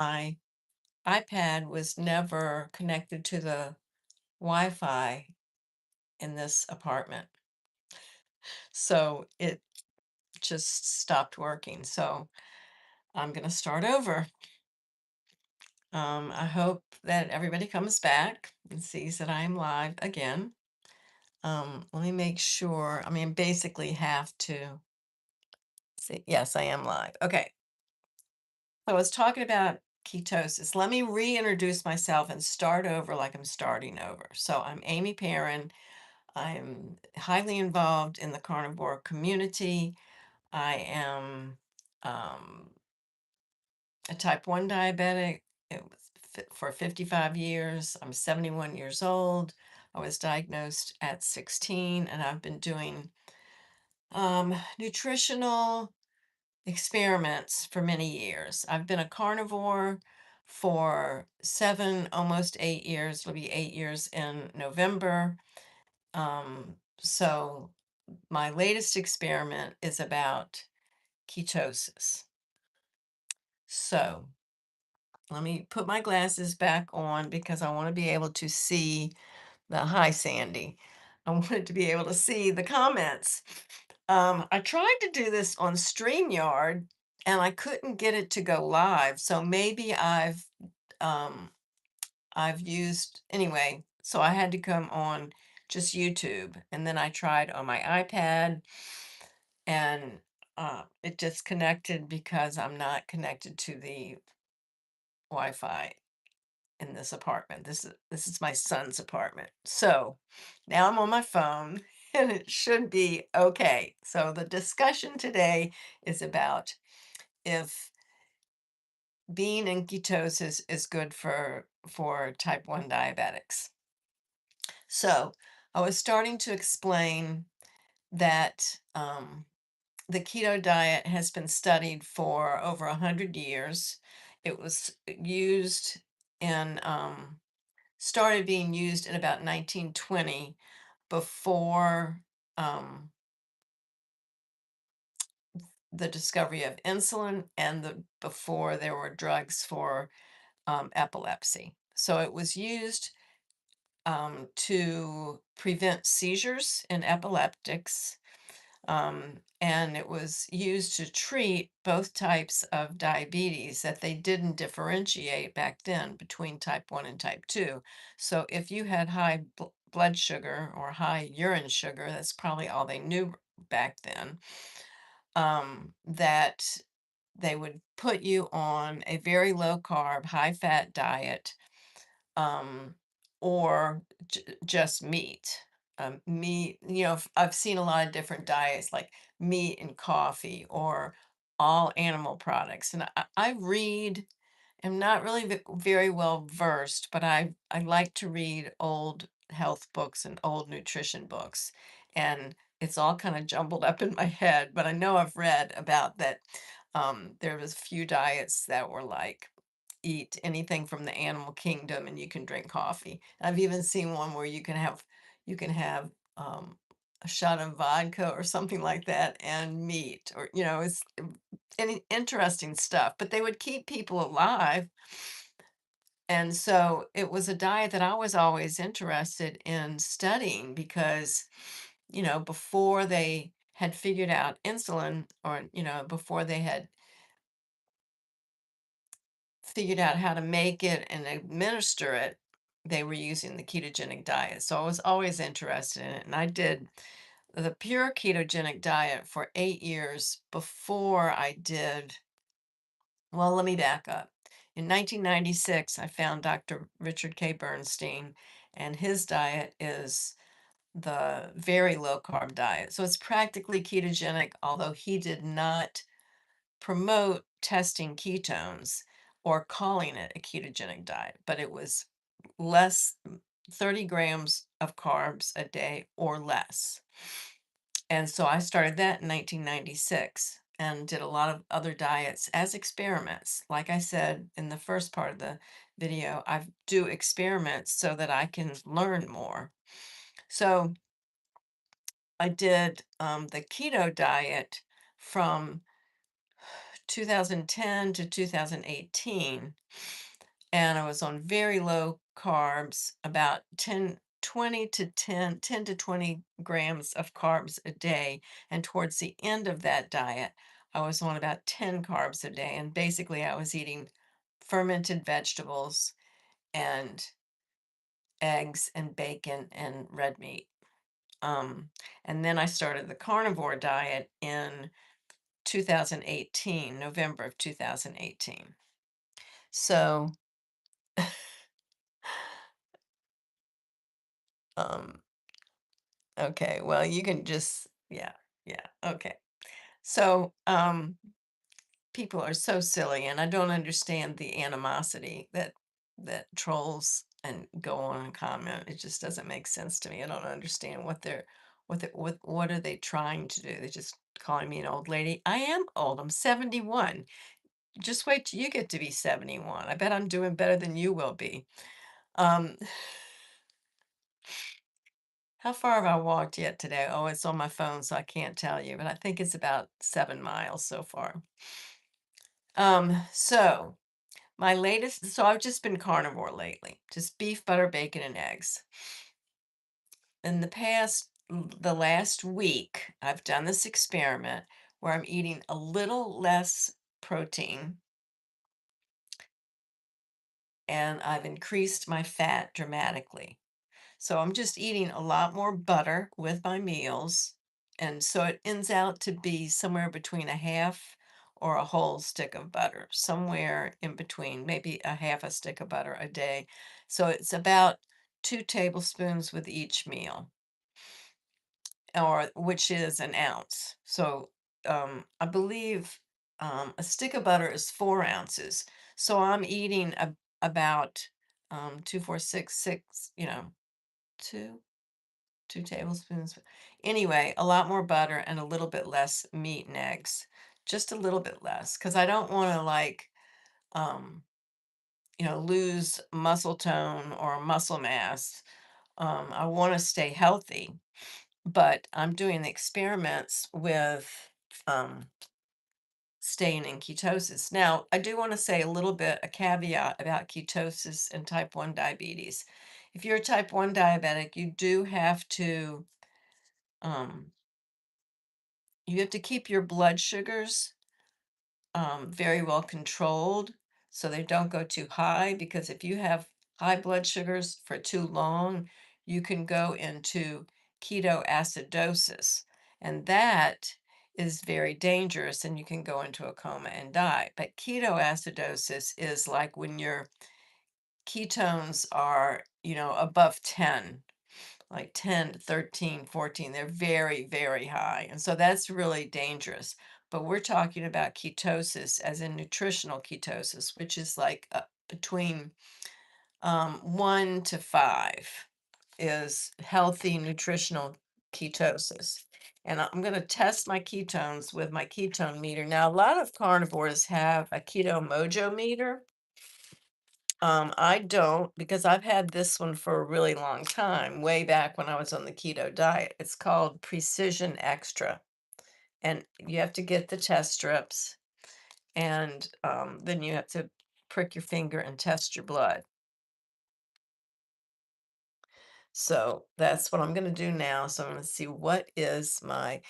My iPad was never connected to the Wi-Fi in this apartment. So it just stopped working. So I'm going to start over. I hope that everybody comes back and sees that I am live again. Let me make sure. I mean, basically have to see. Yes, I am live. Okay. So I was talking about ketosis. Let me reintroduce myself and start over like I'm starting over. So I'm Amy Perrin. I'm highly involved in the carnivore community. I am um, a type 1 diabetic. It was for 55 years. I'm 71 years old. I was diagnosed at 16, and I've been doing nutritional experiments for many years. I've been a carnivore for 7, almost 8 years. It'll be 8 years in November. So my latest experiment is about ketosis. So let me put my glasses back on because I want to be able to see the hi Sandy. I wanted to be able to see the comments. I tried to do this on StreamYard and I couldn't get it to go live. So maybe um, I've used anyway. So I had to come on just YouTube, and then I tried on my iPad, and it disconnected because I'm not connected to the Wi-Fi in this apartment. This is my son's apartment. So now I'm on my phone and it should be okay. So the discussion today is about if being in ketosis is good for type 1 diabetics. So I was starting to explain that the keto diet has been studied for over 100 years. It was used in started being used in about 1920 before um, the discovery of insulin and before there were drugs for epilepsy. So it was used to prevent seizures in epileptics, and it was used to treat both types of diabetes that they didn't differentiate back then between type 1 and type 2. So if you had high blood sugar or high urine sugar, that's probably all they knew back then, that they would put you on a very low carb, high fat diet, um, or just meat. Meat, I've seen a lot of different diets like meat and coffee or all animal products. And I read, I'm not really very well versed, but I like to read old health books and old nutrition books. And it's all kind of jumbled up in my head, but I know I've read about that. There was a few diets that were like eat anything from the animal kingdom and you can drink coffee. I've even seen one where you can have a shot of vodka or something like that and meat, or it's any interesting stuff, but they would keep people alive. And so it was a diet that I was always interested in studying because before they had figured out insulin, or before they had figured out how to make it and administer it, they were using the ketogenic diet. So I was always interested in it. And I did the pure ketogenic diet for 8 years before I did. Well, let me back up. In 1996, I found Dr. Richard K. Bernstein, and his diet is the very low carb diet. So it's practically ketogenic, although he did not promote testing ketones or calling it a ketogenic diet, but it was less 30 grams of carbs a day or less. And so I started that in 1996 and did a lot of other diets as experiments. Like I said in the first part of the video, I do experiments so that I can learn more. So I did the keto diet from 2010 to 2018, and I was on very low carbs, about 10 to 20 grams of carbs a day. And towards the end of that diet, I was on about 10 carbs a day. And basically, I was eating fermented vegetables and eggs and bacon and red meat. Um, and then I started the carnivore diet in 2018, November of 2018. So, um, okay, well, you can just, yeah, yeah, okay. So, people are so silly, and I don't understand the animosity that trolls and go on and comment. It just doesn't make sense to me. I don't understand what are they trying to do? They're just calling me an old lady. I am old. I'm 71. Just wait till you get to be 71. I bet I'm doing better than you will be. Um, how far have I walked yet today? Oh, it's on my phone, so I can't tell you, but I think it's about 7 miles so far. So so I've just been carnivore lately, just beef, butter, bacon, and eggs. In the last week, I've done this experiment where I'm eating a little less protein and I've increased my fat dramatically. So I'm just eating a lot more butter with my meals. And so it ends out to be somewhere between a half or a whole stick of butter, somewhere in between, maybe a half a stick of butter a day. So it's about 2 tablespoons with each meal, or which is an ounce. So I believe a stick of butter is 4 ounces. So I'm eating about 2, 4, 6, two 2 tablespoons. Anyway, a lot more butter and a little bit less meat and eggs. Just a little bit less, because I don't want to um, lose muscle tone or muscle mass. I want to stay healthy, but I'm doing the experiments with um, staying in ketosis. Now, I do want to say a caveat about ketosis and type 1 diabetes. If you're a type 1 diabetic, um, you have to keep your blood sugars very well controlled so they don't go too high, because if you have high blood sugars for too long, you can go into ketoacidosis. And that is very dangerous, and you can go into a coma and die. But ketoacidosis is like when your ketones are, above 10, like 10, 13, 14. They're very, very high. And so that's really dangerous. But we're talking about ketosis as in nutritional ketosis, which is like between 1 to 5 is healthy nutritional ketosis. And I'm going to test my ketones with my ketone meter. Now, a lot of carnivores have a keto mojo meter. I don't, because I've had this one for a really long time, way back when I was on the keto diet. It's called Precision Extra. And you have to get the test strips, and then you have to prick your finger and test your blood. So that's what I'm going to do now. So I'm going to see what is and I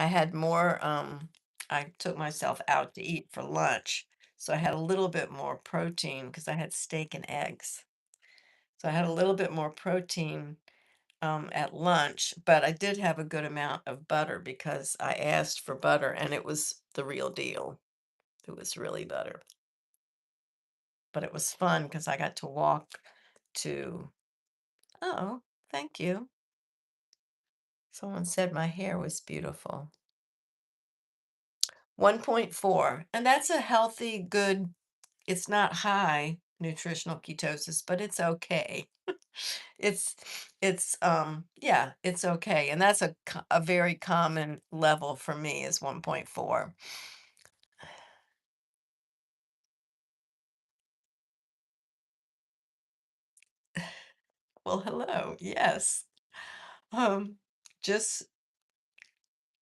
had I took myself out to eat for lunch. So I had a little bit more protein because I had steak and eggs. So I had a little bit more protein at lunch, but I did have a good amount of butter because I asked for butter and it was the real deal. It was really butter. But it was fun because I got to walk to, oh, thank you. Someone said my hair was beautiful. 1.4. And that's a healthy, good, it's not high nutritional ketosis, but it's okay. It's yeah, it's okay. And that's a very common level for me is 1.4. Well, hello. Yes. Um just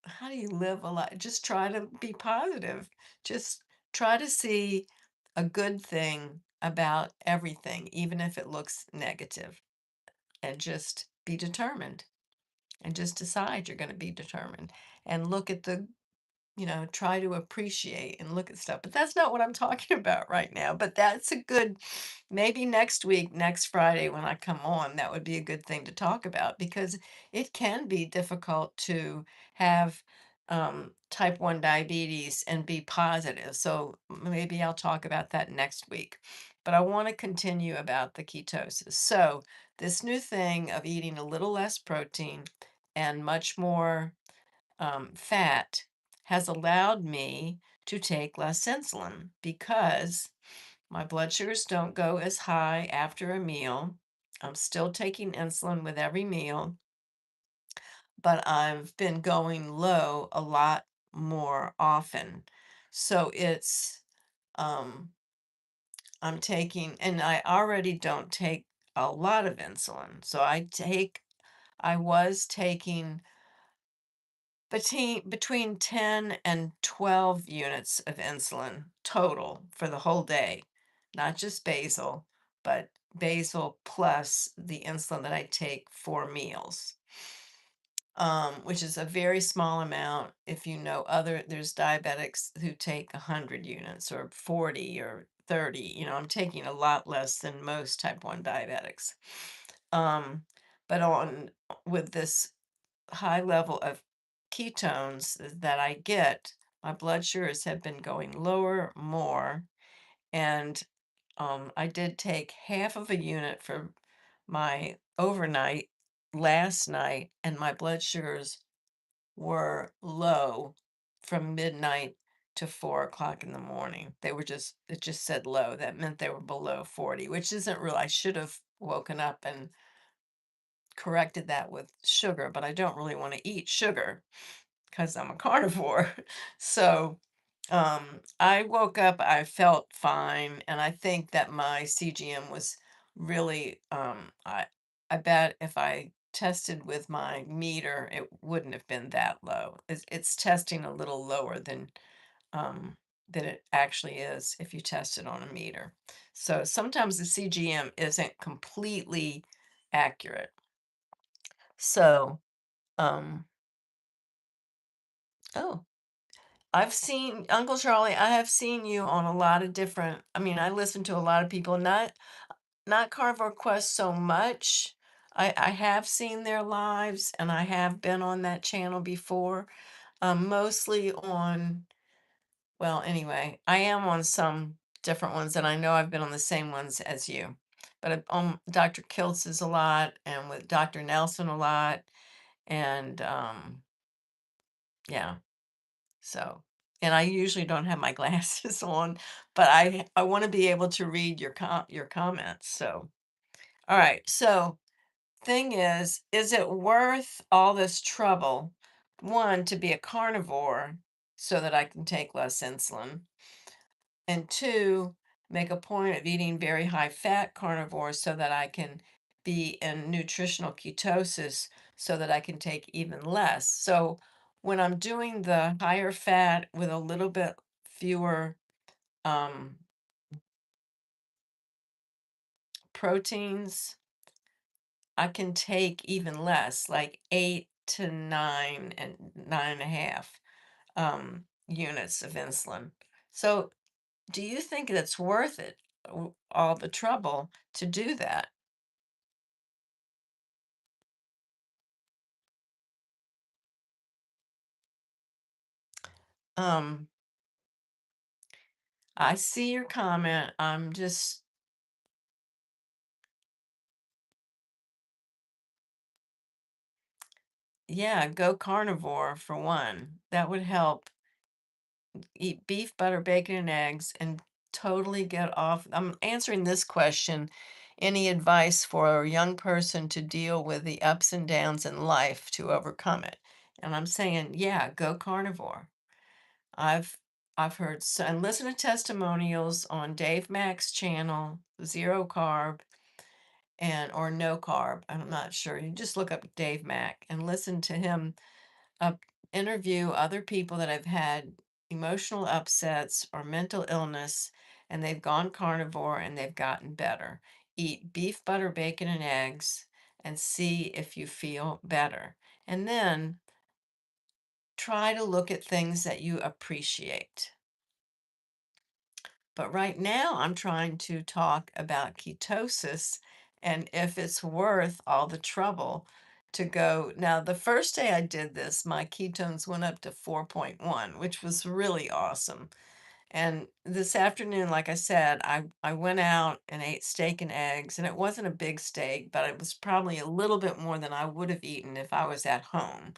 how do you live a life? Just try to be positive. Just try to see a good thing about everything, even if it looks negative, and just be determined and just decide you're going to be determined and look at the try to appreciate and look at stuff. But that's not what I'm talking about right now. But that's a good, maybe next week, next Friday when I come on, that would be a good thing to talk about because it can be difficult to have type 1 diabetes and be positive. So maybe I'll talk about that next week. But I want to continue about the ketosis. So, this new thing of eating a little less protein and much more fat has allowed me to take less insulin because my blood sugars don't go as high after a meal. I'm still taking insulin with every meal, but I've been going low a lot more often. So um, I'm taking, and I already don't take a lot of insulin. So I was taking between 10 and 12 units of insulin total for the whole day, not just basal, but basal plus the insulin that I take for meals, which is a very small amount. If you know there's diabetics who take 100 units or 40 or 30. I'm taking a lot less than most type 1 diabetics. Um, but on with this high level of ketones that I get, my blood sugars have been going lower more. And I did take half of a unit for my overnight last night, and my blood sugars were low from midnight to 4 o'clock in the morning. It just said low. That meant they were below 40, which isn't real. I should have woken up and corrected that with sugar, but I don't really want to eat sugar because I'm a carnivore. So I woke up, I felt fine, and I think that my CGM was really, I bet if I tested with my meter, it wouldn't have been that low. It's testing a little lower um, than it actually is if you test it on a meter. So sometimes the CGM isn't completely accurate. So, um, oh, I've seen Uncle Charlie, I have seen you on a lot of different, I mean, I listen to a lot of people, not Carnivore Quest so much. I have seen their lives and I have been on that channel before. Mostly on, well, anyway, I am on some different ones and I know I've been on the same ones as you. But on Dr. Kiltz's a lot and with Dr. Nelson a lot. And yeah. So, and I usually don't have my glasses on, but I want to be able to read your comments. So, all right. So, thing is it worth all this trouble? One, to be a carnivore so that I can take less insulin, and two, make a point of eating very high fat carnivores so that I can be in nutritional ketosis so that I can take even less. So when I'm doing the higher fat with a little bit fewer um, proteins, I can take even less, like 8 to 9 and 9.5 units of insulin. So do you think it's worth it, all the trouble to do that? Um, I see your comment. I'm just, yeah, go carnivore for one. That would help. Eat beef, butter, bacon, and eggs and totally get off. I'm answering this question. Any advice for a young person to deal with the ups and downs in life to overcome it? And I'm saying, yeah, go carnivore. I've I've heard and listen to testimonials on Dave Mack's channel, Zero Carb and or No Carb. I'm not sure. You just look up Dave Mack and listen to him interview other people that have had emotional upsets or mental illness and they've gone carnivore and they've gotten better. Eat beef, butter, bacon, and eggs and see if you feel better. And then try to look at things that you appreciate. But right now, I'm trying to talk about ketosis and if it's worth all the trouble to go. Now, the first day I did this, my ketones went up to 4.1, which was really awesome. And this afternoon, like I said, I went out and ate steak and eggs, and it wasn't a big steak, but it was probably a little bit more than I would have eaten if I was at home.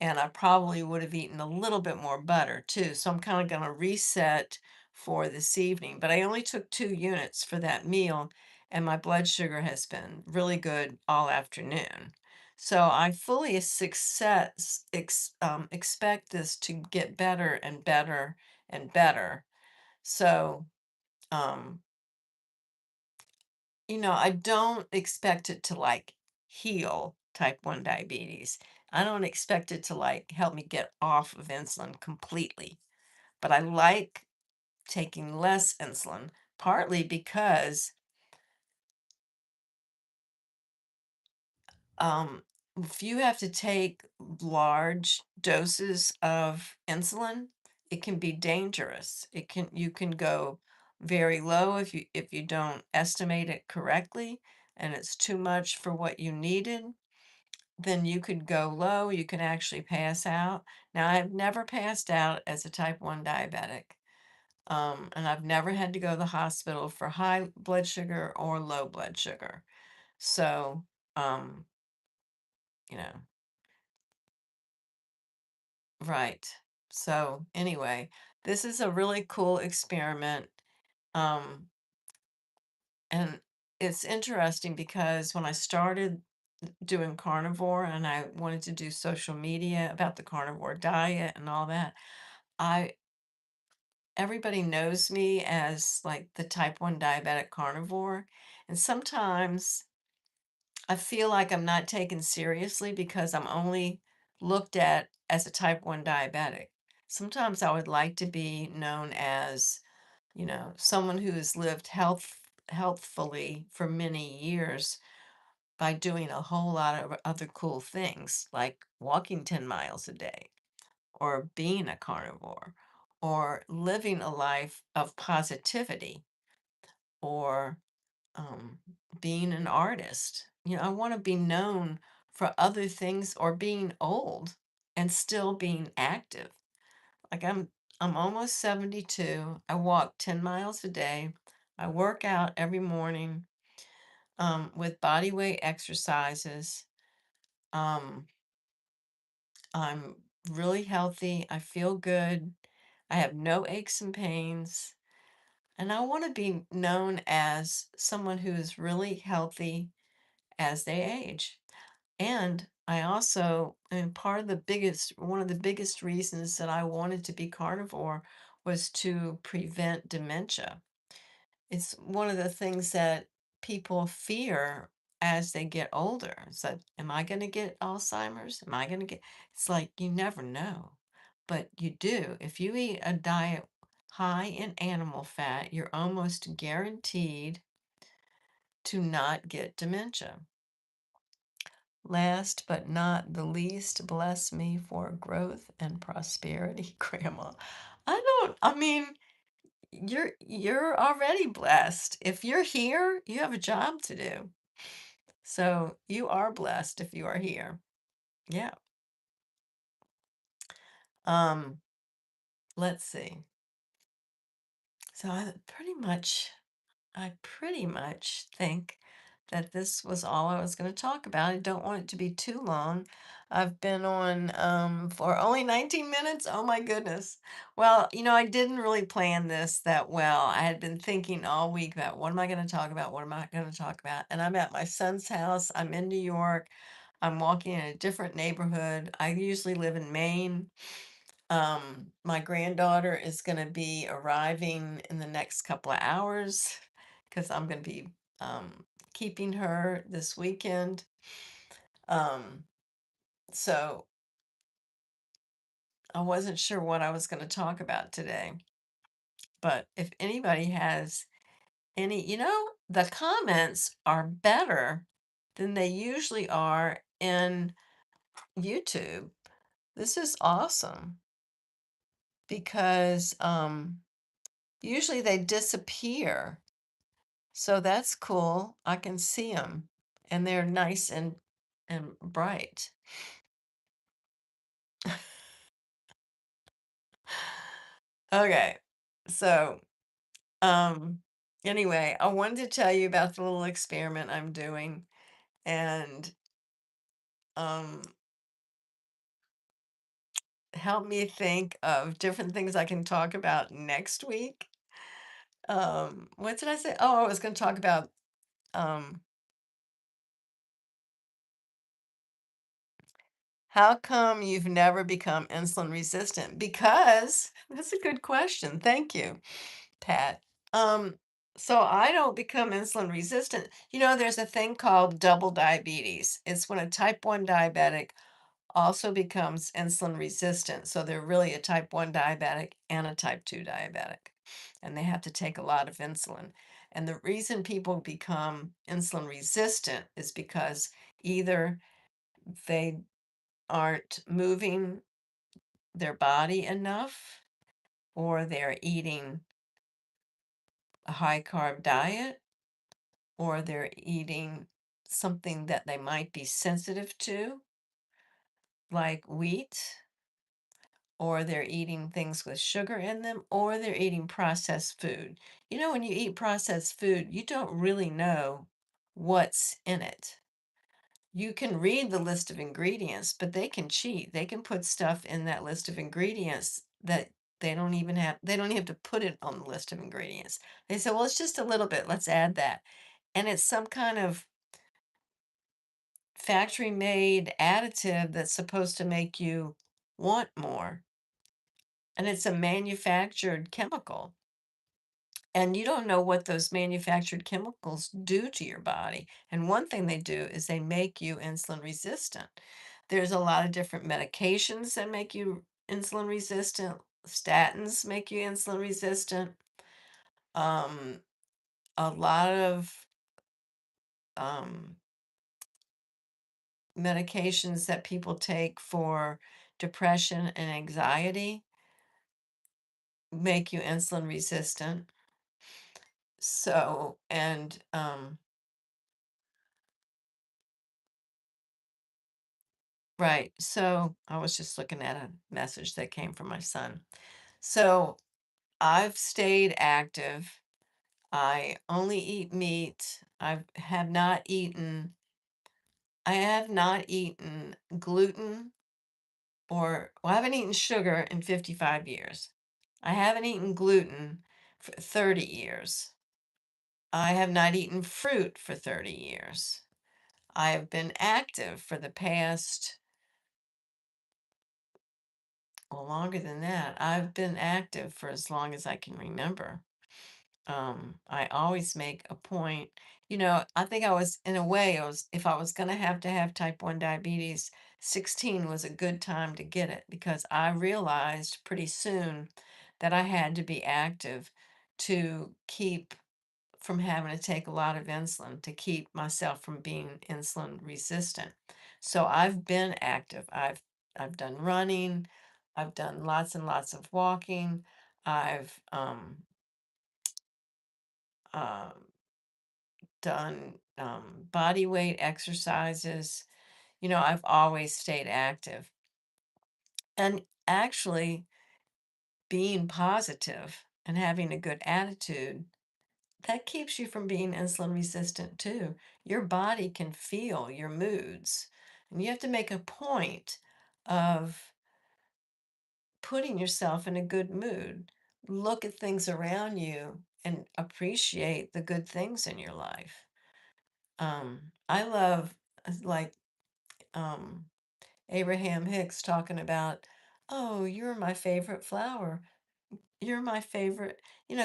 And I probably would have eaten a little bit more butter too. So I'm kind of going to reset for this evening. But I only took 2 units for that meal, and my blood sugar has been really good all afternoon. So I fully expect this to get better and better and better. So, um, I don't expect it to like heal type 1 diabetes. I don't expect it to like help me get off of insulin completely, but I like taking less insulin, partly because um, if you have to take large doses of insulin, it can be dangerous. You can go very low if you don't estimate it correctly, and it's too much for what you needed. Then you could go low, you can actually pass out. Now, I've never passed out as a type 1 diabetic, and I've never had to go to the hospital for high blood sugar or low blood sugar. So, um, you know, right. So, anyway, this is a really cool experiment. Um, and it's interesting because when I started doing carnivore and I wanted to do social media about the carnivore diet and all that, I everybody knows me as like the type 1 diabetic carnivore. And sometimes I feel like I'm not taken seriously because I'm only looked at as a type 1 diabetic. Sometimes I would like to be known as, someone who has lived healthfully for many years by doing a whole lot of other cool things like walking 10 miles a day or being a carnivore or living a life of positivity or um, being an artist. I want to be known for other things or being old and still being active. Like I'm almost 72. I walk 10 miles a day. I work out every morning with body weight exercises. Um, I'm really healthy. I feel good. I have no aches and pains. And I want to be known as someone who is really healthy as they age. And I also, and one of the biggest reasons that I wanted to be carnivore was to prevent dementia. It's one of the things that people fear as they get older. It's like, am I going to get Alzheimer's? Am I going to get, it's like you never know, but you do. If you eat a diet high in animal fat, you're almost guaranteed to not get dementia. Last but not the least, bless me for growth and prosperity, Grandma. I mean, you're already blessed. If you're here, you have a job to do. So you are blessed if you are here. Yeah. Um, let's see. So I pretty much think that this was all I was going to talk about. I don't want it to be too long. I've been on for only 19 minutes. Oh my goodness. Well, I didn't really plan this that well. I had been thinking all week about what am I going to talk about? What am I going to talk about? And I'm at my son's house. I'm in New York. I'm walking in a different neighborhood. I usually live in Maine. My granddaughter is going to be arriving in the next couple of hours because I'm going to be keeping her this weekend. Um, so I wasn't sure what I was going to talk about today, but if anybody has any, the comments are better than they usually are in YouTube. This is awesome because usually they disappear. So that's cool. I can see them and they're nice and bright. Okay. So, um anyway, I wanted to tell you about the little experiment I'm doing and um help me think of different things I can talk about next week. What did I say? Oh, I was going to talk about um how come you've never become insulin resistant? Because that's a good question. Thank you, Pat. Um, so I don't become insulin resistant. There's a thing called double diabetes. It's when a type 1 diabetic also becomes insulin resistant. So they're really a type 1 diabetic and a type 2 diabetic. And they have to take a lot of insulin. And the reason people become insulin resistant is because either they aren't moving their body enough or they're eating a high carb diet or they're eating something that they might be sensitive to, like wheat, or they're eating things with sugar in them, or they're eating processed food. When you eat processed food, you don't really know what's in it. You can read the list of ingredients, but they can cheat. They can put stuff in that list of ingredients that they don't even have to put it on the list of ingredients. They say, well, it's just a little bit, let's add that. And it's some kind of factory made additive that's supposed to make you want more. And it's a manufactured chemical. And you don't know what those manufactured chemicals do to your body. And one thing they do is they make you insulin resistant. There's a lot of different medications that make you insulin resistant. Statins make you insulin resistant. Um, a lot of um, medications that people take for depression and anxiety make you insulin resistant. So, and right. So I was just looking at a message that came from my son. So I've stayed active. I only eat meat. I have not eaten gluten well, I haven't eaten sugar in 55 years. I haven't eaten gluten for 30 years. I have not eaten fruit for 30 years. I have been active for the past, well, longer than that. I've been active for as long as I can remember. I always make a point, I think I was, in a way, if I was going to have type 1 diabetes, 16 was a good time to get it because I realized pretty soon that I had to be active to keep from having to take a lot of insulin to keep myself from being insulin resistant. So I've been active. I've done running. I've done lots and lots of walking. I've um, done body weight exercises. I've always stayed active. And actually, being positive and having a good attitude, that keeps you from being insulin resistant too. Your body can feel your moods. And you have to make a point of putting yourself in a good mood. Look at things around you and appreciate the good things in your life. I love like um, Abraham Hicks talking about, oh, you're my favorite flower. You're my favorite.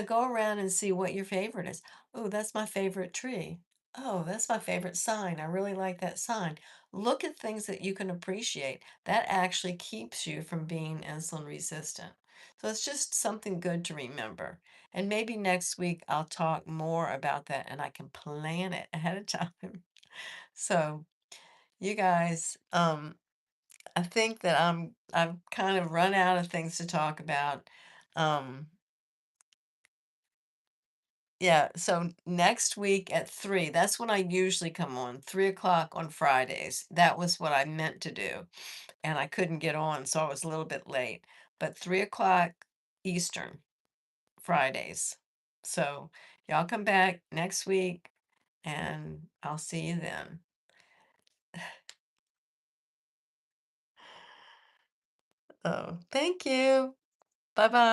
Go around and see what your favorite is. Oh, that's my favorite tree. Oh, that's my favorite sign. I really like that sign. Look at things that you can appreciate. That actually keeps you from being insulin resistant. So it's just something good to remember. And maybe next week I'll talk more about that and I can plan it ahead of time. So, you guys, I think that I've kind of run out of things to talk about. Um, Yeah, so next week at 3, that's when I usually come on, 3 o'clock on Fridays. That was what I meant to do, and I couldn't get on, so I was a little bit late. But 3 o'clock Eastern, Fridays. So y'all come back next week, and I'll see you then. Oh, thank you. Bye bye.